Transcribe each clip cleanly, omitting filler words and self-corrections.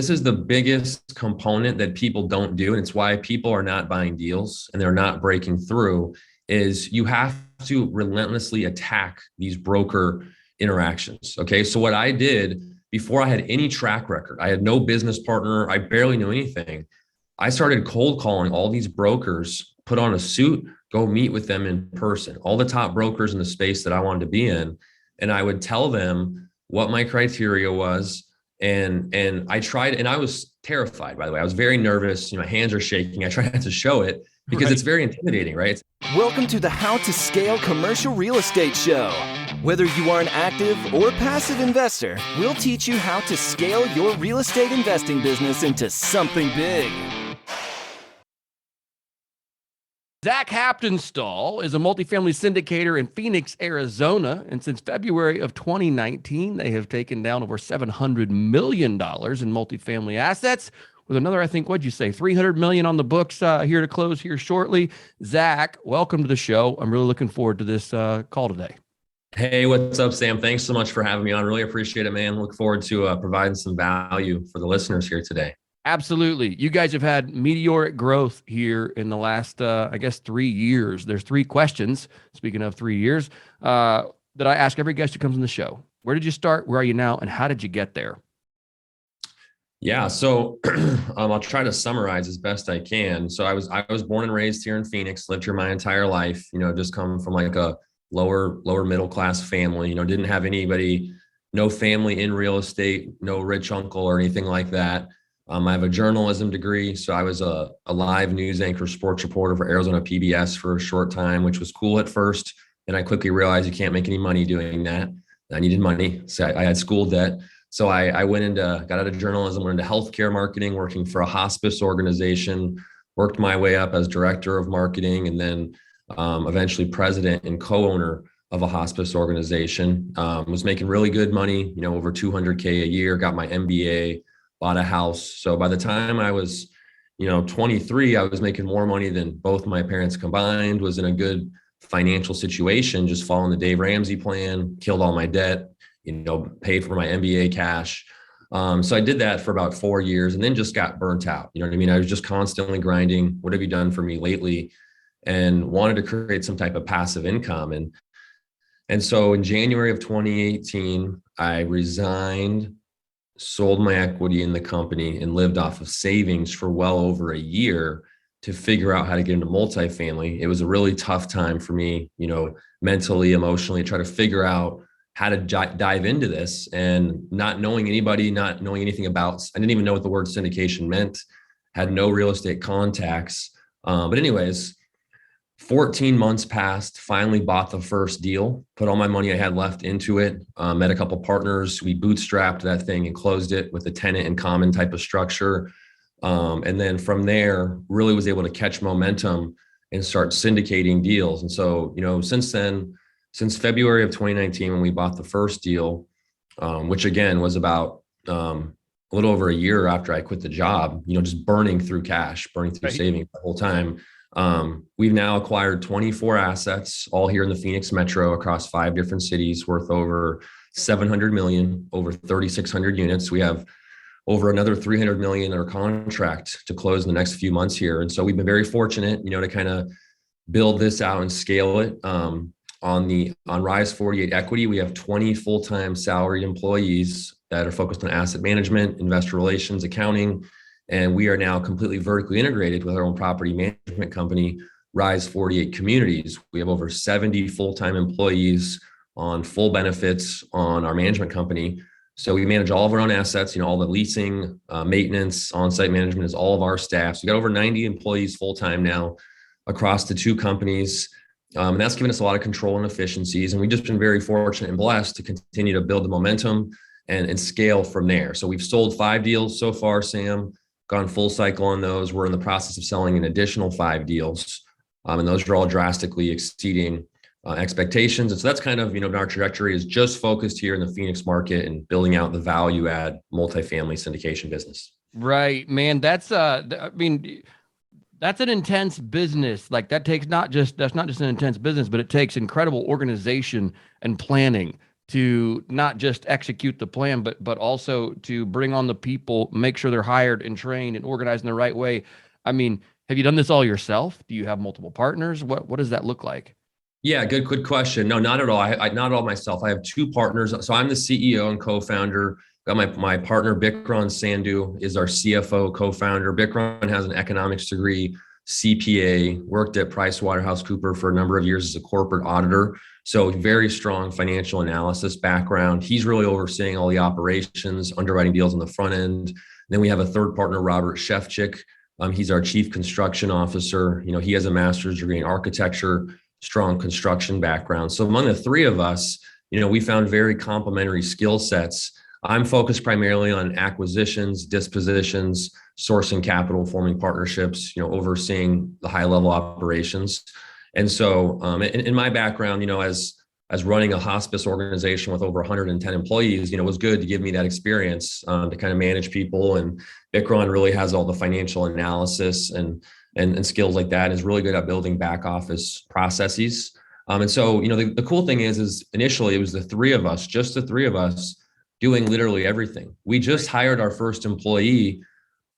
is the biggest component that people don't do, and it's why people are not buying deals and they're not breaking through, is you have to relentlessly attack these broker interactions. Okay. So what I did before I had any track record, I had no business partner, I barely knew anything. I started cold calling all these brokers, put on a suit, go meet with them in person, all the top brokers in the space that I wanted to be in. And I would tell them what my criteria was. And I tried, and I was terrified, by the way. I was very nervous. My hands are shaking. I try not to show it because it's very intimidating, right? Welcome to the How to Scale Commercial Real Estate Show. Whether you are an active or passive investor, we'll teach you how to scale your real estate investing business into something big. Zach Haptonstall is a multifamily syndicator in Phoenix, Arizona, and since February of 2019, they have taken down over $700 million in multifamily assets, with another, I think, what'd you say, $300 million on the books here to close here shortly. Zach, welcome to the show. I'm really looking forward to this call today. Hey, what's up, Sam? Thanks so much for having me on. Really appreciate it, man. Look forward to providing some value for the listeners here today. Absolutely. You guys have had meteoric growth here in the last, 3 years. There's 3 questions, speaking of 3 years, that I ask every guest who comes on the show. Where did you start? Where are you now? And how did you get there? Yeah, so I'll try to summarize as best I can. So I was born and raised here in Phoenix, lived here my entire life, just come from like a lower middle class family, didn't have anybody, no family in real estate, no rich uncle or anything like that. I have a journalism degree, so I was a live news anchor, sports reporter for Arizona PBS for a short time, which was cool at first. And I quickly realized you can't make any money doing that. I needed money, so I had school debt. So I got out of journalism, went into healthcare marketing, working for a hospice organization, worked my way up as director of marketing, and then eventually president and co-owner of a hospice organization. Was making really good money, over $200K a year, got my MBA, bought a house. So by the time I was, 23, I was making more money than both my parents combined, was in a good financial situation, just following the Dave Ramsey plan, killed all my debt, paid for my MBA cash. So I did that for about 4 years and then just got burnt out. You know what I mean? I was just constantly grinding. What have you done for me lately? And wanted to create some type of passive income. And so in January of 2018, I resigned, sold my equity in the company, and lived off of savings for well over a year to figure out how to get into multifamily. It was a really tough time for me, mentally, emotionally, try to figure out how to dive into this, and not knowing anybody, not knowing anything about, I didn't even know what the word syndication meant, had no real estate contacts. But anyways, 14 months passed, finally bought the first deal, put all my money I had left into it, met a couple partners. We bootstrapped that thing and closed it with a tenant in common type of structure. And then from there, really was able to catch momentum and start syndicating deals. And so, since then, since February of 2019, when we bought the first deal, which again was about a little over a year after I quit the job, just burning through cash, burning through savings the whole time. We've now acquired 24 assets, all here in the Phoenix metro across 5 different cities, worth over 700 million, over 3,600 units. We have over another 300 million under contract to close in the next few months here. And so we've been very fortunate, to kind of build this out and scale it. On Rise 48 Equity, we have 20 full-time salaried employees that are focused on asset management, investor relations, accounting. And we are now completely vertically integrated with our own property management company, Rise 48 Communities. We have over 70 full-time employees on full benefits on our management company. So we manage all of our own assets, all the leasing, maintenance, on-site management is all of our staff. So we got over 90 employees full-time now across the 2 companies. And that's given us a lot of control and efficiencies. And we've just been very fortunate and blessed to continue to build the momentum and scale from there. So we've sold 5 deals so far, Sam. Gone full cycle on those. We're in the process of selling an additional 5 deals. And those are all drastically exceeding expectations. And so that's kind of, our trajectory is just focused here in the Phoenix market and building out the value add multifamily syndication business. Right, man. That's an intense business. Like that's not just an intense business, but it takes incredible organization and planning to not just execute the plan, but also to bring on the people, make sure they're hired and trained and organized in the right way. I mean, have you done this all yourself? Do you have multiple partners? What does that look like? Yeah, good question. No, not at all. I not all myself. I have two partners. So I'm the CEO and co-founder. Got my partner Bikram Sandhu is our CFO co-founder. Bikram has an economics degree, CPA, worked at PricewaterhouseCoopers for a number of years as a corporate auditor. So very strong financial analysis background. He's really overseeing all the operations, underwriting deals on the front end. Then we have a third partner, Robert Shefchik. He's our chief construction officer. He has a master's degree in architecture, strong construction background. So among the three of us, we found very complementary skill sets. I'm focused primarily on acquisitions, dispositions, sourcing capital, forming partnerships, overseeing the high level operations. And so in my background, as running a hospice organization with over 110 employees, it was good to give me that experience to kind of manage people. And Bikram really has all the financial analysis and skills like that, and is really good at building back office processes. And so, the cool thing is initially it was the three of us, just the three of us, doing literally everything. We just hired our first employee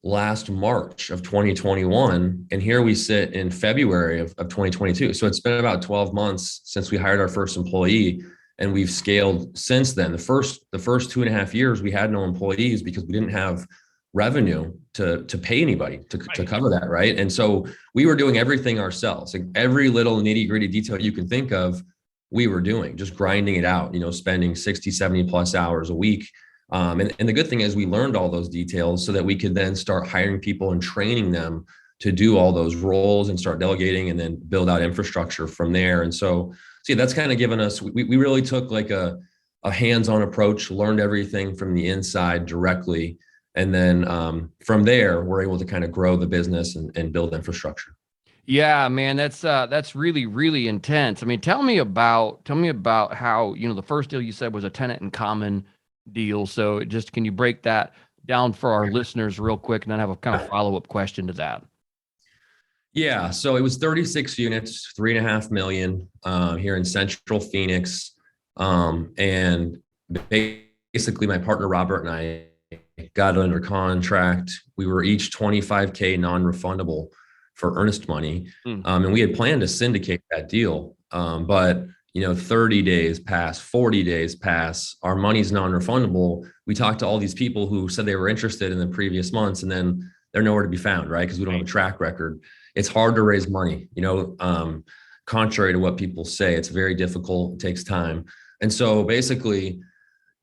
last March of 2021. And here we sit in February of 2022. So it's been about 12 months since we hired our first employee, and we've scaled since then. The first 2.5 years, we had no employees because we didn't have revenue to pay anybody to cover that, right? And so we were doing everything ourselves. Like every little nitty gritty detail you can think of, we were doing, just grinding it out, spending 60, 70 plus hours a week. And the good thing is we learned all those details so that we could then start hiring people and training them to do all those roles and start delegating and then build out infrastructure from there. And so that's kind of given us, we really took like a hands-on approach, learned everything from the inside directly. And then from there, we're able to kind of grow the business and build infrastructure. Yeah, man, that's really, really intense. I mean, tell me about how, the first deal you said was a tenant in common deal. So can you break that down for our listeners real quick, and then have a kind of follow-up question to that? Yeah, so it was 36 units, 3.5 million here in Central Phoenix. And basically my partner Robert and I got under contract. We were each $25K non-refundable for earnest money. And we had planned to syndicate that deal. But 30 days pass, 40 days pass, our money's non-refundable. We talked to all these people who said they were interested in the previous months, and then they're nowhere to be found, right? Because we don't have a track record. It's hard to raise money, contrary to what people say. It's very difficult, it takes time. And so basically,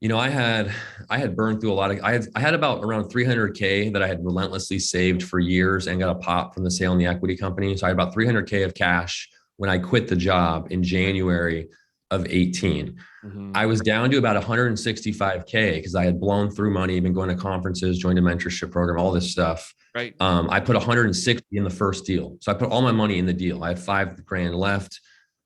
I had burned through a lot of, I had about around 300K that I had relentlessly saved for years and got a pop from the sale in the equity company. So I had about 300K of cash when I quit the job in January of 18. Mm-hmm. I was down to about 165K because I had blown through money, been going to conferences, joined a mentorship program, all this stuff. Right. I put 160 in the first deal. So I put all my money in the deal. I had $5,000 left.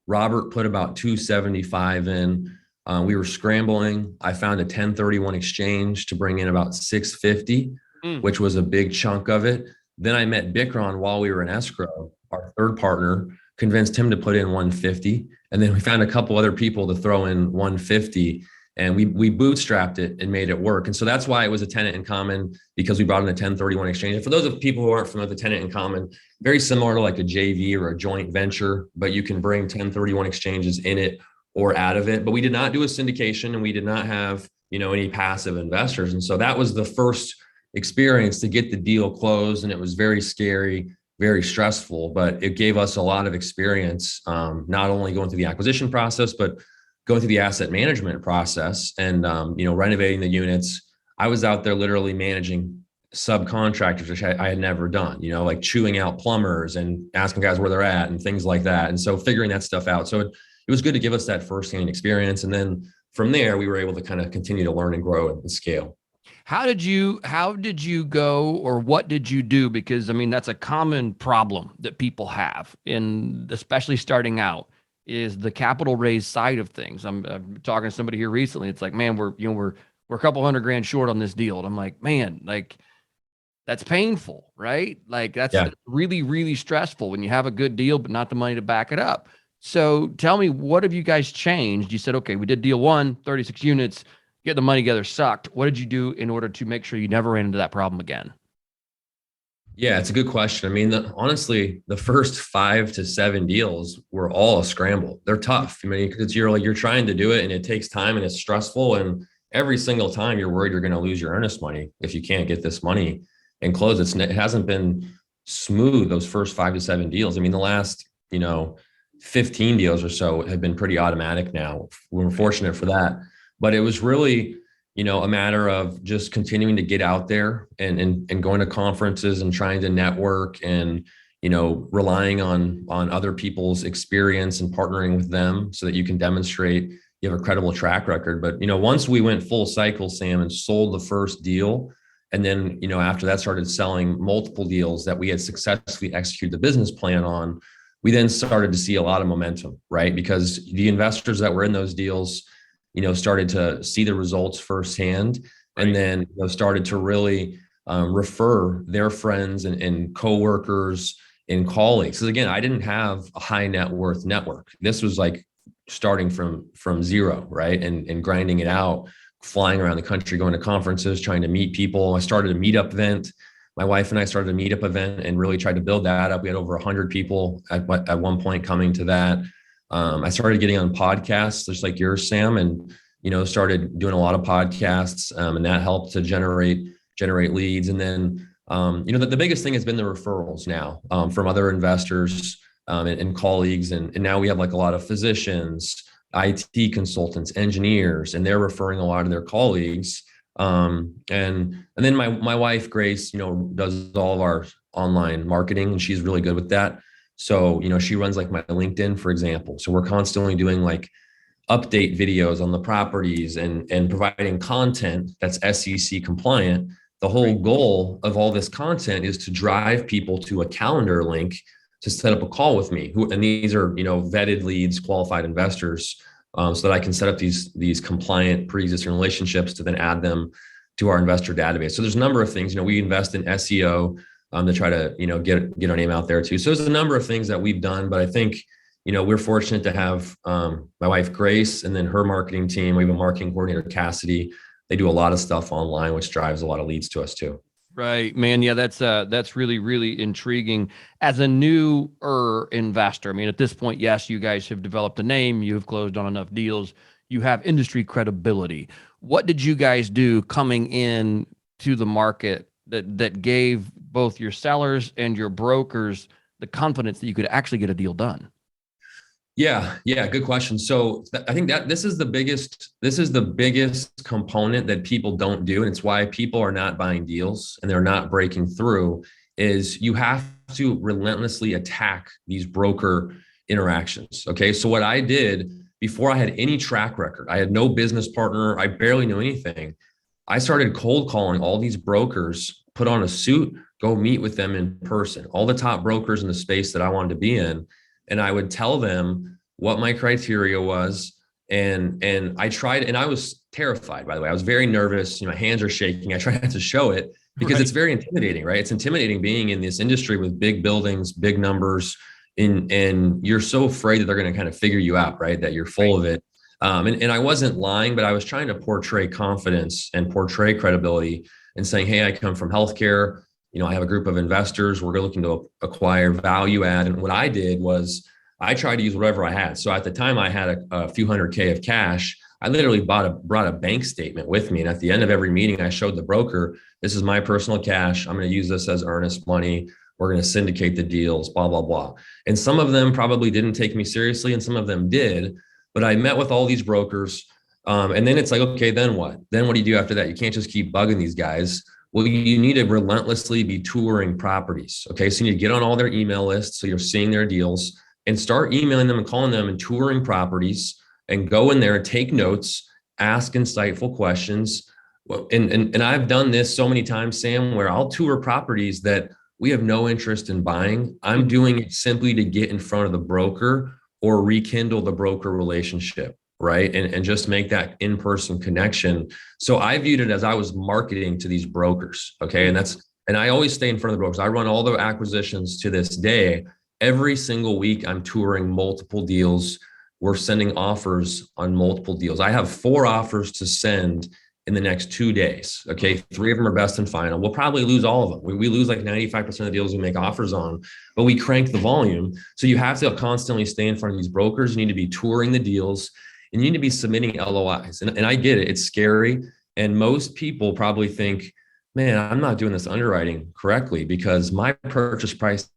Robert put about 275 in. We were scrambling. I found a 1031 exchange to bring in about 650, which was a big chunk of it. Then I met Bikram while we were in escrow, our third partner, convinced him to put in 150. And then we found a couple other people to throw in 150, and we bootstrapped it and made it work. And so that's why it was a tenant in common, because we brought in a 1031 exchange. And for those of people who aren't familiar with the tenant in common, very similar to like a JV or a joint venture, but you can bring 1031 exchanges in it or out of it. But we did not do a syndication, and we did not have, any passive investors. And so that was the first experience to get the deal closed. And it was very scary, very stressful, but it gave us a lot of experience, not only going through the acquisition process, but going through the asset management process and, renovating the units. I was out there literally managing subcontractors, which I had never done, like chewing out plumbers and asking guys where they're at and things like that. And so figuring that stuff out. So it was good to give us that firsthand experience. And then from there, we were able to kind of continue to learn and grow and scale. How did you go, or what did you do? Because that's a common problem that people have, especially starting out, is the capital raise side of things. I'm talking to somebody here recently. It's like, man, we're a couple $100,000 short on this deal. And I'm like, man, like that's painful, right? Like that's really, really stressful when you have a good deal, but not the money to back it up. So tell me, what have you guys changed? You said, okay, we did deal one, 36 units, get the money together sucked. What did you do in order to make sure you never ran into that problem again? Yeah, it's a good question. I mean, honestly, the first 5 to 7 deals were all a scramble. They're tough. I mean, because you're trying to do it and it takes time and it's stressful. And every single time you're worried you're going to lose your earnest money if you can't get this money and close. It hasn't been smooth those first 5 to 7 deals. I mean, the last 15 deals or so have been pretty automatic now. We're fortunate for that, but it was really a matter of just continuing to get out there and going to conferences and trying to network and, relying on other people's experience and partnering with them so that you can demonstrate you have a credible track record. But, once we went full cycle, Sam, and sold the first deal, and then, after that started selling multiple deals that we had successfully executed the business plan on, we then started to see a lot of momentum, right? Because the investors that were in those deals, started to see the results firsthand, and then started to really refer their friends and coworkers and colleagues. Because again, I didn't have a high net worth network. This was like starting from zero, right? And grinding it out, flying around the country, going to conferences, trying to meet people. I started a meetup event. My wife and I started a meetup event and really tried to build that up. We had over 100 people at one point coming to that. I started getting on podcasts just like yours, Sam, and started doing a lot of podcasts, and that helped to generate leads. And then the biggest thing has been the referrals now from other investors and colleagues, and now we have like a lot of physicians, IT consultants, engineers, and they're referring a lot of their colleagues. And then my wife Grace, does all of our online marketing, and she's really good with that. So, she runs like my LinkedIn, for example. So we're constantly doing like update videos on the properties and providing content that's SEC compliant. The whole goal of all this content is to drive people to a calendar link to set up a call with me. And these are, vetted leads, qualified investors, so that I can set up these compliant pre-existing relationships to then add them to our investor database. So there's a number of things. We invest in SEO to try to, get our name out there too. So there's a number of things that we've done, but I think, we're fortunate to have my wife, Grace, and then her marketing team. We have a marketing coordinator, Cassidy. They do a lot of stuff online, which drives a lot of leads to us too. Right, man. Yeah, that's really, really intriguing. As a newer investor, I mean, at this point, yes, you guys have developed a name, you have closed on enough deals, you have industry credibility. What did you guys do coming in to the market that gave both your sellers and your brokers the confidence that you could actually get a deal done? Yeah, good question. So I think that this is the biggest component that people don't do, and it's why people are not buying deals and they're not breaking through, is you have to relentlessly attack these broker interactions. Okay. So what I did before I had any track record, I had no business partner, I barely knew anything. I started cold calling all these brokers, put on a suit, go meet with them in person, all the top brokers in the space that I wanted to be in. And I would tell them what my criteria was. And I tried, and I was terrified, by the way. I was very nervous. My hands are shaking. I try not to show it because it's very intimidating, right? It's intimidating being in this industry with big buildings, big numbers, and you're so afraid that they're going to kind of figure you out, right? That you're full of it. And I wasn't lying, but I was trying to portray confidence and portray credibility and saying, hey, I come from healthcare. I have a group of investors. We're looking to acquire value add. And what I did was I tried to use whatever I had. So at the time I had a few $100K of cash. I literally brought a bank statement with me. And at the end of every meeting, I showed the broker, this is my personal cash. I'm going to use this as earnest money. We're going to syndicate the deals, blah, blah, blah. And some of them probably didn't take me seriously and some of them did. But I met with all these brokers. And then it's like, okay, then what? Then what do you do after that? You can't just keep bugging these guys. Well, you need to relentlessly be touring properties. Okay. So you need to get on all their email lists. So you're seeing their deals and start emailing them and calling them and touring properties and go in there and take notes, ask insightful questions. And I've done this so many times, Sam, where I'll tour properties that we have no interest in buying. I'm doing it simply to get in front of the broker or rekindle the broker relationship. Right. And just make that in-person connection. So I viewed it as I was marketing to these brokers. Okay. And I always stay in front of the brokers. I run all the acquisitions to this day. every single week I'm touring multiple deals. We're sending offers on multiple deals. I have 4 offers to send in the next 2 days. Okay. 3 of them are best and final. We'll probably lose all of them. We lose like 95% of the deals we make offers on, but we crank the volume. So you have to constantly stay in front of these brokers. You need to be touring the deals and you need to be submitting LOIs. And I get it. It's scary. And most people probably think, man, I'm not doing this underwriting correctly because my purchase price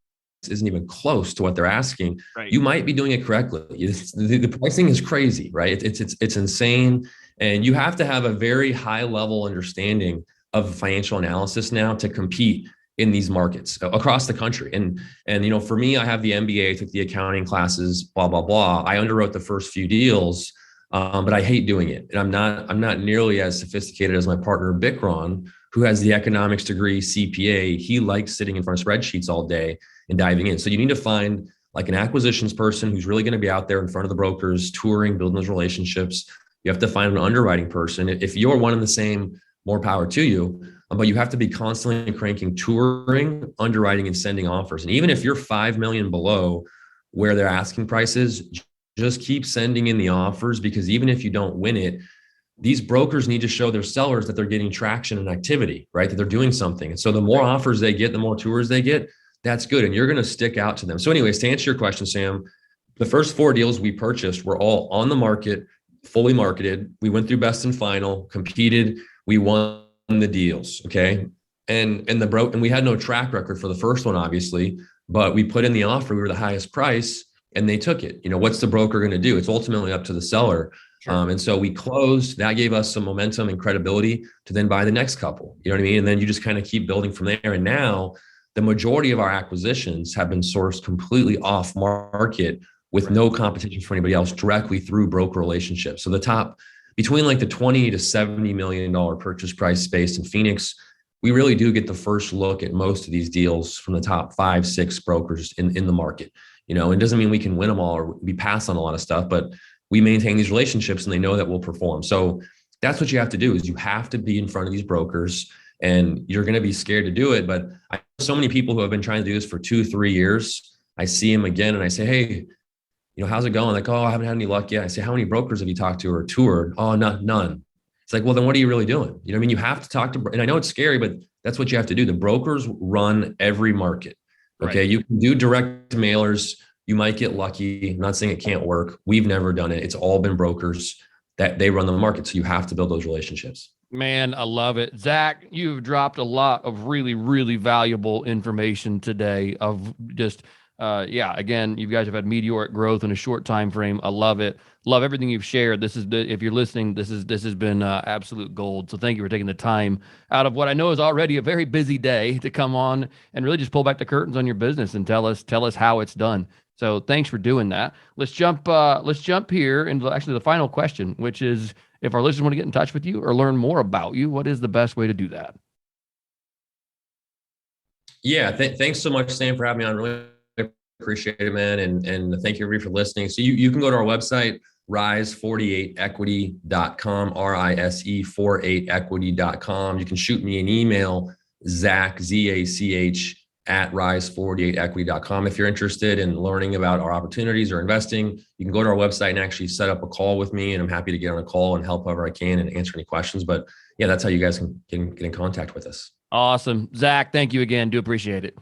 isn't even close to what they're asking. Right. You might be doing it correctly. The pricing is crazy, right? It's insane. And you have to have a very high level understanding of financial analysis now to compete in these markets across the country. And for me, I have the MBA, I took the accounting classes, blah, blah, blah. I underwrote the first few deals, but I hate doing it. And I'm not nearly as sophisticated as my partner, Bikron, who has the economics degree, CPA. He likes sitting in front of spreadsheets all day and diving in. So you need to find like an acquisitions person who's really going to be out there in front of the brokers, touring, building those relationships. You have to find an underwriting person. If you're one and the same, more power to you. But you have to be constantly cranking, touring, underwriting, and sending offers. And even if you're 5 million below where their asking price is, just keep sending in the offers, because even if you don't win it, these brokers need to show their sellers that they're getting traction and activity, right? That they're doing something. And so the more offers they get, the more tours they get, that's good. And you're going to stick out to them. So anyways, to answer your question, Sam, the first 4 deals we purchased were all on the market, fully marketed. We went through best and final, competed, we won the deals. Okay. And we had no track record for the first one, obviously, but we put in the offer, we were the highest price and they took it. What's the broker going to do? It's ultimately up to the seller. Sure. And so we closed, that gave us some momentum and credibility to then buy the next couple, you know what I mean? And then you just kind of keep building from there. And now the majority of our acquisitions have been sourced completely off market with no competition for anybody else, directly through broker relationships. So the top, between like the 20 to $70 million purchase price space in Phoenix, we really do get the first look at most of these deals from the top 5, 6 brokers in the market. It doesn't mean we can win them all or we pass on a lot of stuff, but we maintain these relationships and they know that we'll perform. So that's what you have to do, is you have to be in front of these brokers, and you're going to be scared to do it. But I know so many people who have been trying to do this for 2, 3 years. I see them again and I say, hey, how's it going? Like, oh, I haven't had any luck yet. I say, how many brokers have you talked to or toured? Oh, none. It's like, well, then what are you really doing? You have to talk to, and I know it's scary, but that's what you have to do. The brokers run every market. Okay. Right. You can do direct mailers. You might get lucky. I'm not saying it can't work. We've never done it. It's all been brokers that they run the market. So you have to build those relationships. Man, I love it. Zach, you've dropped a lot of really, really valuable information today of just, again, you guys have had meteoric growth in a short time frame. I love it. Love everything you've shared. If you're listening, this has been absolute gold. So thank you for taking the time out of what I know is already a very busy day to come on and really just pull back the curtains on your business and tell us how it's done. So thanks for doing that. Let's jump here into actually the final question, which is, if our listeners want to get in touch with you or learn more about you, what is the best way to do that? Yeah. Thanks so much, Sam, for having me on. Really appreciate it, man. And thank you everybody for listening. So you can go to our website, rise48equity.com, RISE48equity.com. You can shoot me an email, Zach, ZACH, at rise48equity.com. If you're interested in learning about our opportunities or investing, you can go to our website and actually set up a call with me. And I'm happy to get on a call and help however I can and answer any questions. But yeah, that's how you guys can get in contact with us. Awesome. Zach, thank you again. Do appreciate it.